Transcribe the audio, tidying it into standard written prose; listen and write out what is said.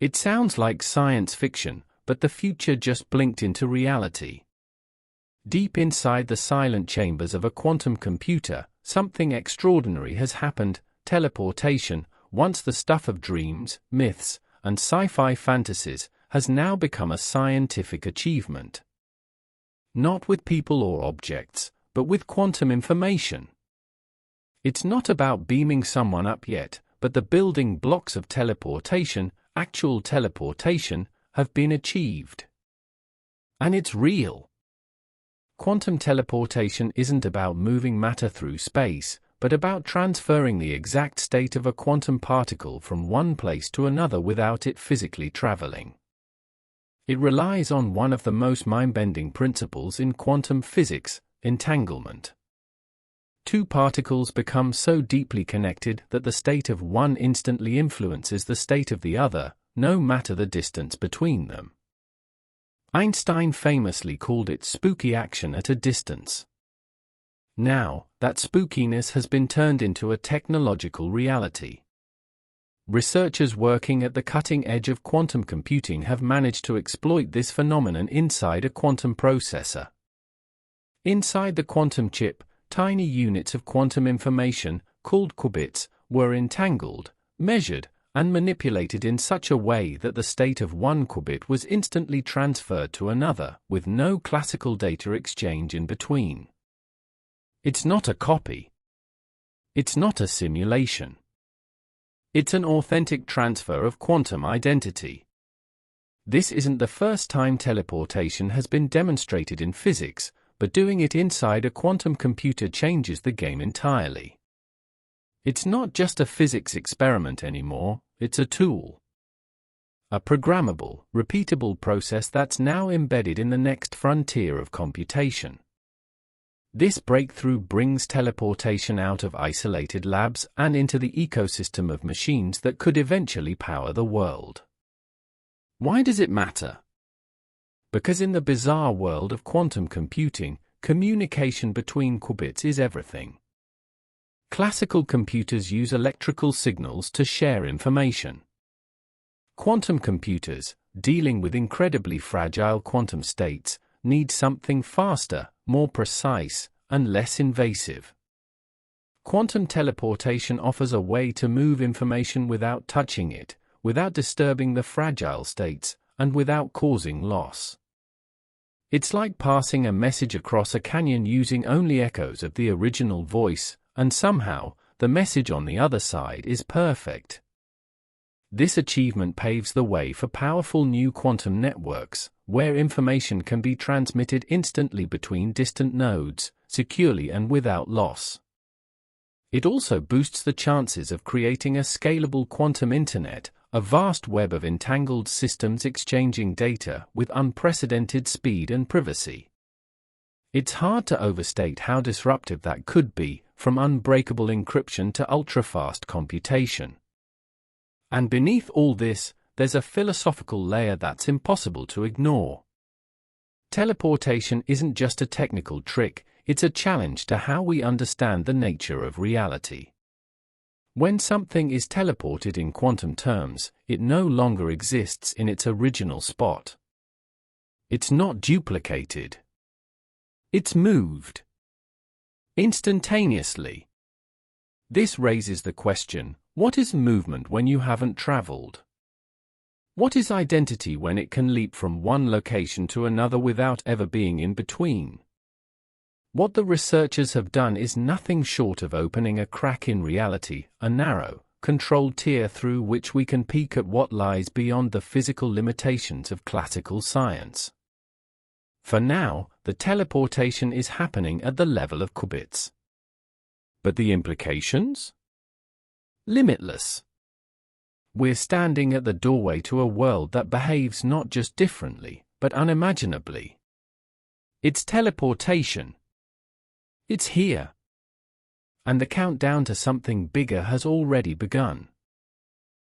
It sounds like science fiction, but the future just blinked into reality. Deep inside the silent chambers of a quantum computer, something extraordinary has happened. Teleportation, once the stuff of dreams, myths, and sci-fi fantasies, has now become a scientific achievement. Not with people or objects, but with quantum information. It's not about beaming someone up yet, but the building blocks of teleportation, actual teleportation, have been achieved. And it's real. Quantum teleportation isn't about moving matter through space, but about transferring the exact state of a quantum particle from one place to another without it physically traveling. It relies on one of the most mind-bending principles in quantum physics, entanglement. Two particles become so deeply connected that the state of one instantly influences the state of the other, no matter the distance between them. Einstein famously called it spooky action at a distance. Now, that spookiness has been turned into a technological reality. Researchers working at the cutting edge of quantum computing have managed to exploit this phenomenon inside a quantum processor. Inside the quantum chip, tiny units of quantum information, called qubits, were entangled, measured, and manipulated in such a way that the state of one qubit was instantly transferred to another, with no classical data exchange in between. It's not a copy. It's not a simulation. It's an authentic transfer of quantum identity. This isn't the first time teleportation has been demonstrated in physics, but doing it inside a quantum computer changes the game entirely. It's not just a physics experiment anymore, it's a tool. A programmable, repeatable process that's now embedded in the next frontier of computation. This breakthrough brings teleportation out of isolated labs and into the ecosystem of machines that could eventually power the world. Why does it matter? Because in the bizarre world of quantum computing, communication between qubits is everything. Classical computers use electrical signals to share information. Quantum computers, dealing with incredibly fragile quantum states, need something faster, more precise, and less invasive. Quantum teleportation offers a way to move information without touching it, without disturbing the fragile states, and without causing loss. It's like passing a message across a canyon using only echoes of the original voice, and somehow, the message on the other side is perfect. This achievement paves the way for powerful new quantum networks, where information can be transmitted instantly between distant nodes, securely and without loss. It also boosts the chances of creating a scalable quantum internet, a vast web of entangled systems exchanging data with unprecedented speed and privacy. It's hard to overstate how disruptive that could be, from unbreakable encryption to ultra-fast computation. And beneath all this, there's a philosophical layer that's impossible to ignore. Teleportation isn't just a technical trick, it's a challenge to how we understand the nature of reality. When something is teleported in quantum terms, it no longer exists in its original spot. It's not duplicated. It's moved. Instantaneously. This raises the question, what is movement when you haven't traveled? What is identity when it can leap from one location to another without ever being in between? What the researchers have done is nothing short of opening a crack in reality, a narrow, controlled tier through which we can peek at what lies beyond the physical limitations of classical science. For now, the teleportation is happening at the level of qubits. But the implications? Limitless. We're standing at the doorway to a world that behaves not just differently, but unimaginably. It's teleportation. It's here. And the countdown to something bigger has already begun.